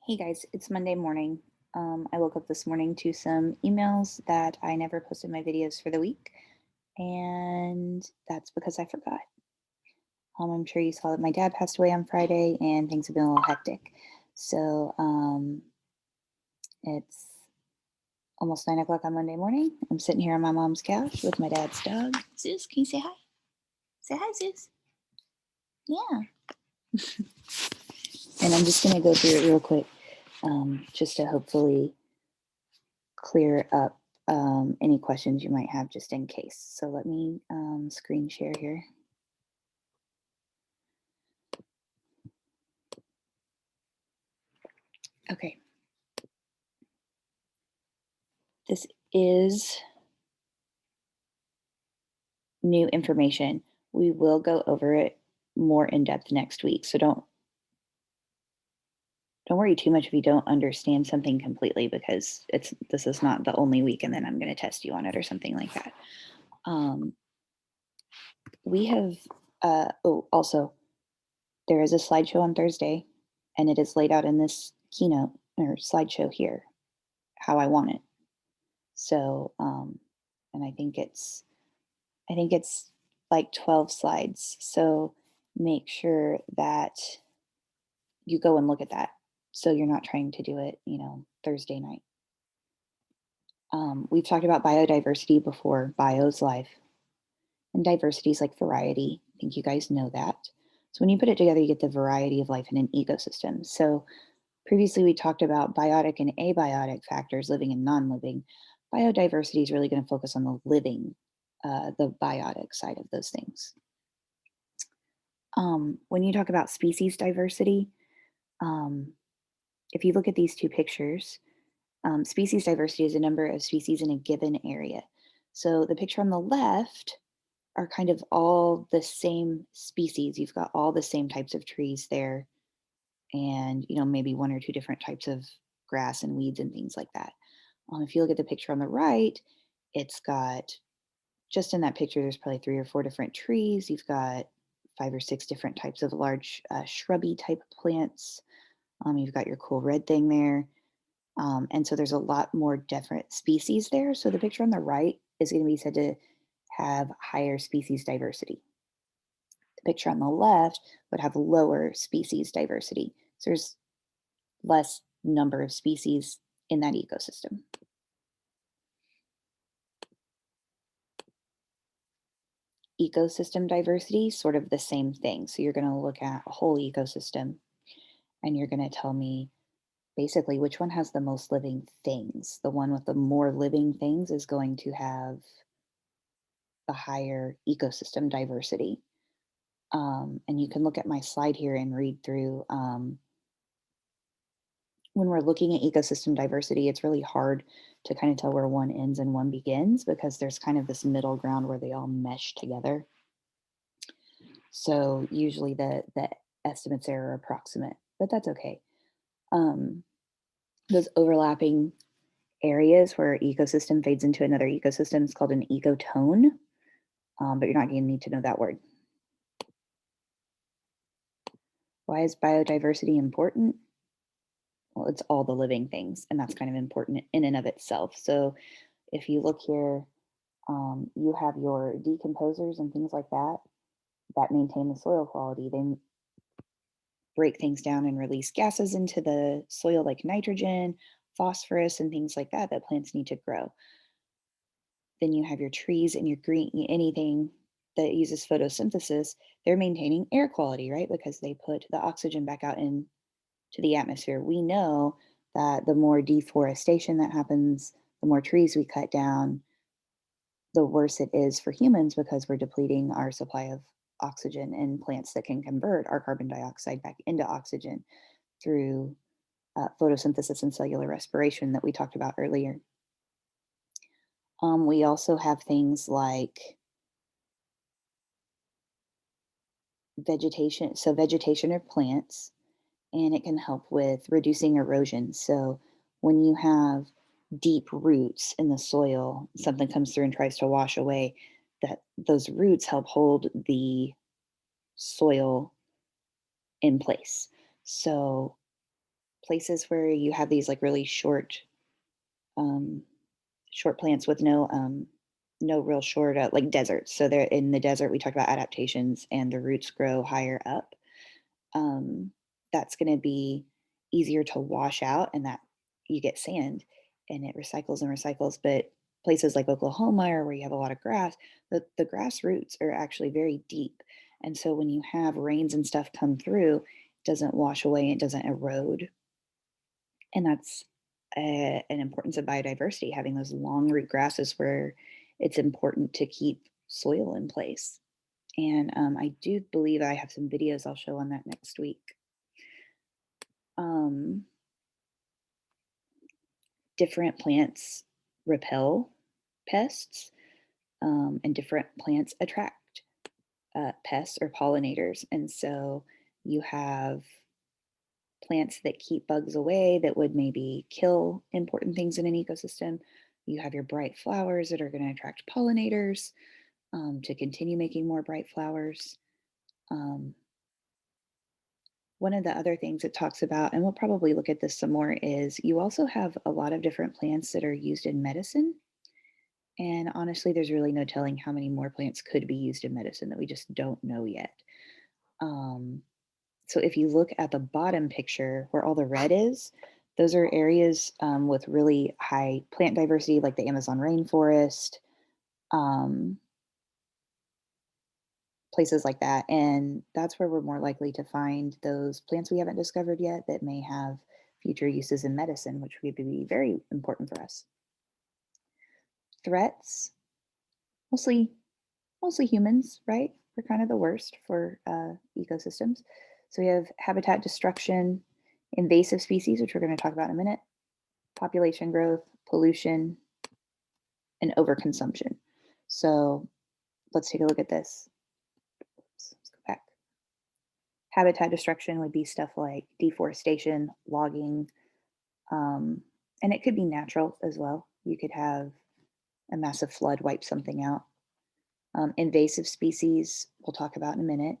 Hey guys, it's Monday morning. I woke up this morning to some emails that I never posted my videos for the week, and that's because I forgot. I'm sure you saw that my dad passed away on Friday, and things have been a little hectic. So it's almost 9 o'clock on Monday morning. I'm sitting here on my mom's couch with my dad's dog. Zeus, can you say hi? Say hi, Zeus. Yeah. And I'm just gonna go through it real quick, just to hopefully clear up any questions you might have just in case. So let me screen share here. Okay. This is new information. We will go over it more in depth next week. So don't worry too much if you don't understand something completely, because this is not the only week and then I'm going to test you on it or something like that. Um, we have also, there is a slideshow on Thursday, and it is laid out in this keynote or slideshow here how I want it. So, and I think it's like 12 slides. So make sure that you go and look at that. So you're not trying to do it, Thursday night. We've talked about biodiversity before. Bio's life, and diversity is like variety. I think you guys know that. So when you put it together, you get the variety of life in an ecosystem. So previously we talked about biotic and abiotic factors, living and non-living. Biodiversity is really going to focus on the living, the biotic side of those things. When you talk about species diversity, um, if you look at these two pictures, species diversity is a number of species in a given area. So the picture on the left are kind of all the same species. You've got all the same types of trees there, and maybe one or two different types of grass and weeds and things like that. If you look at the picture on the right, it's got, just in that picture, there's probably three or four different trees. You've got five or six different types of large shrubby type plants. You've got your cool red thing there. And so there's a lot more different species there. So the picture on the right is going to be said to have higher species diversity. The picture on the left would have lower species diversity. So there's less number of species in that ecosystem. Ecosystem diversity, sort of the same thing. So you're going to look at a whole ecosystem and you're going to tell me basically which one has the most living things. The one with the more living things is going to have the higher ecosystem diversity. And you can look at my slide here and read through. When we're looking at ecosystem diversity, it's really hard to kind of tell where one ends and one begins, because there's kind of this middle ground where they all mesh together. So usually the estimates there are approximate, but that's okay. Those overlapping areas where ecosystem fades into another ecosystem is called an ecotone, but you're not going to need to know that word. Why is biodiversity important? Well, it's all the living things, and that's kind of important in and of itself. So if you look here, you have your decomposers and things like that that maintain the soil quality. They break things down and release gases into the soil like nitrogen, phosphorus, and things like that that plants need to grow. Then you have your trees and your green, anything that uses photosynthesis, they're maintaining air quality, right? Because they put the oxygen back out into the atmosphere. We know that the more deforestation that happens, the more trees we cut down, the worse it is for humans, because we're depleting our supply of oxygen in plants that can convert our carbon dioxide back into oxygen through photosynthesis and cellular respiration that we talked about earlier. We also have things like vegetation. So, vegetation are plants, and it can help with reducing erosion. So, when you have deep roots in the soil, something comes through and tries to wash away, that those roots help hold the soil in place. So places where you have these like really um, short plants with no real short like deserts. So they're in the desert. We talked about adaptations, and the roots grow higher up. um, that's going to be easier to wash out, and that you get sand and it recycles and recycles. But places like Oklahoma, or where you have a lot of grass, the grass roots are actually very deep. And so when you have rains and stuff come through, it doesn't wash away, it doesn't erode. And that's an importance of biodiversity, having those long root grasses where it's important to keep soil in place. And I do believe I have some videos I'll show on that next week. um, Different plants repel pests, and different plants attract pests or pollinators. And so you have plants that keep bugs away that would maybe kill important things in an ecosystem. You have your bright flowers that are going to attract pollinators to continue making more bright flowers. Um, One of the other things it talks about, and we'll probably look at this some more, is you also have a lot of different plants that are used in medicine. And honestly, there's really no telling how many more plants could be used in medicine that we just don't know yet. Um, so if you look at the bottom picture where all the red is, those are areas with really high plant diversity, like the Amazon rainforest, um, places like that. And that's where we're more likely to find those plants we haven't discovered yet that may have future uses in medicine, which would be very important for us. Threats, mostly mostly humans, right? We're kind of the worst for ecosystems. So we have habitat destruction, invasive species, which we're going to talk about in a minute, population growth, pollution, and overconsumption. So let's take a look at this. Let's go back. Habitat destruction would be stuff like deforestation, logging, um, and it could be natural as well. You could have a massive flood wipe something out. Invasive species, we'll talk about in a minute.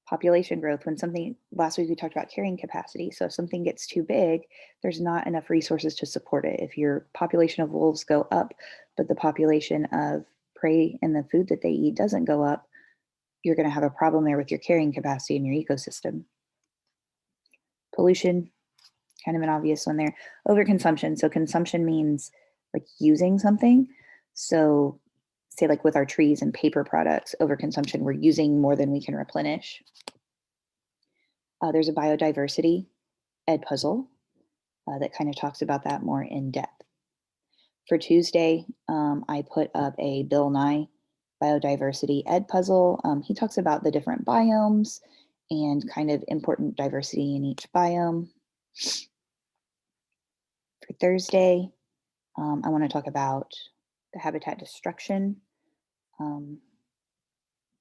Population growth, when something, last week we talked about carrying capacity. So if something gets too big, there's not enough resources to support it. If your population of wolves go up, but the population of prey and the food that they eat doesn't go up, you're going to have a problem there with your carrying capacity in your ecosystem. Pollution, kind of an obvious one there. Overconsumption. So consumption means like using something. So say like with our trees and paper products, overconsumption, we're using more than we can replenish. There's a biodiversity Edpuzzle that kind of talks about that more in depth. For Tuesday, I put up a Bill Nye biodiversity Edpuzzle. He talks about the different biomes and kind of important diversity in each biome. For Thursday, I want to talk about the habitat destruction. Um,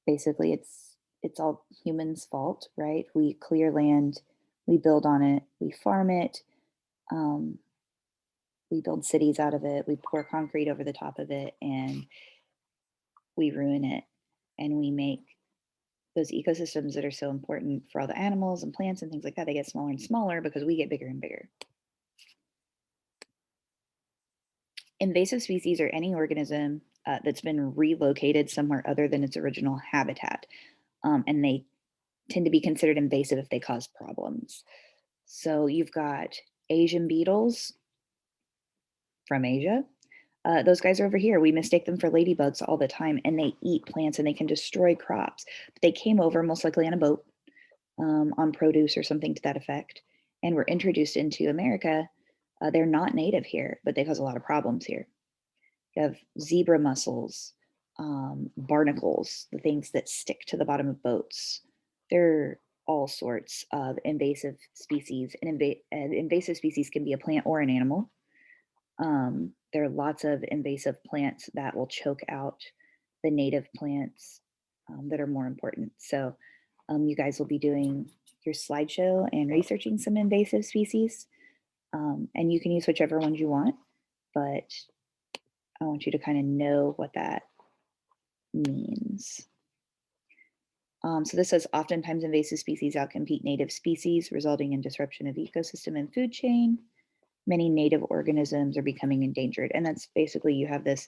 Basically, it's all humans' fault, right? We clear land, we build on it, we farm it, um, we build cities out of it, we pour concrete over the top of it, and we ruin it. And we make those ecosystems that are so important for all the animals and plants and things like that, they get smaller and smaller because we get bigger and bigger. Invasive species are any organism that's been relocated somewhere other than its original habitat. And they tend to be considered invasive if they cause problems. So you've got Asian beetles from Asia. Those guys are over here. We mistake them for ladybugs all the time, and they eat plants and they can destroy crops. But they came over most likely on a boat, on produce or something to that effect, and were introduced into America. They're not native here, but they cause a lot of problems here. You have zebra mussels, barnacles, the things that stick to the bottom of boats. They're all sorts of invasive species, and invasive species can be a plant or an animal. There are lots of invasive plants that will choke out the native plants that are more important. So, you guys will be doing your slideshow and researching some invasive species. And you can use whichever ones you want, but I want you to kind of know what that means. So this says oftentimes invasive species outcompete native species, resulting in disruption of ecosystem and food chain. Many native organisms are becoming endangered. And that's basically you have this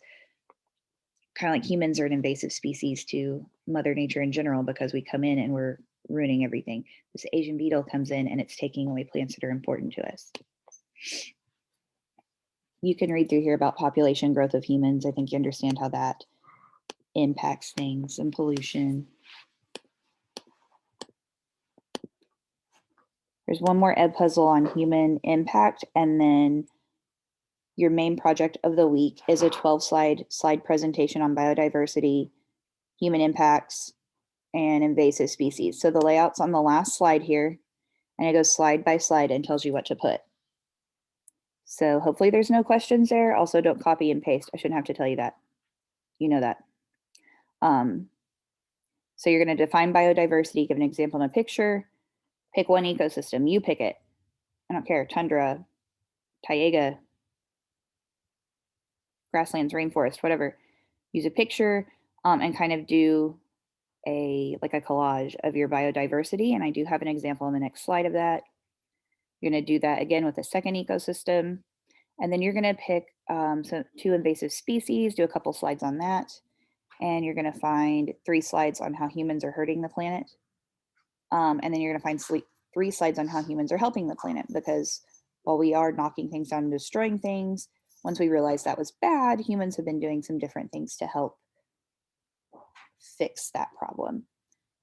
kind of like humans are an invasive species to Mother Nature in general because we come in and we're ruining everything. This Asian beetle comes in and it's taking away plants that are important to us. You can read through here about population growth of humans. I think you understand how that impacts things and pollution. There's one more ed puzzle on human impact, and then your main project of the week is a 12 slide presentation on biodiversity, human impacts, and invasive species. So the layout's on the last slide here, and it goes slide by slide and tells you what to put. So hopefully there's no questions there. Also, don't copy and paste. I shouldn't have to tell you that. You know that. So you're going to define biodiversity, give an example in a picture, pick one ecosystem. You pick it. I don't care. Tundra, taiga, grasslands, rainforest, whatever. Use a picture and kind of do a collage of your biodiversity. And I do have an example on the next slide of that. You're going to do that again with a second ecosystem. And then you're going to pick so 2 invasive species, do a couple slides on that. And you're going to find 3 slides on how humans are hurting the planet. And then you're going to find 3 slides on how humans are helping the planet, because while we are knocking things down and destroying things, once we realized that was bad, humans have been doing some different things to help fix that problem.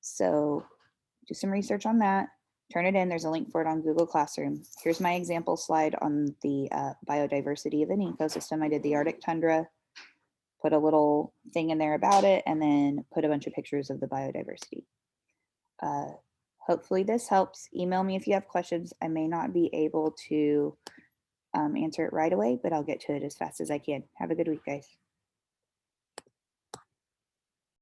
So do some research on that, turn it in. There's a link for it on Google Classroom. Here's my example slide on the biodiversity of an ecosystem. I did the Arctic tundra, put a little thing in there about it, and then put a bunch of pictures of the biodiversity. Hopefully this helps. Email me if you have questions. I may not be able to answer it right away, but I'll get to it as fast as I can. Have a good week, guys.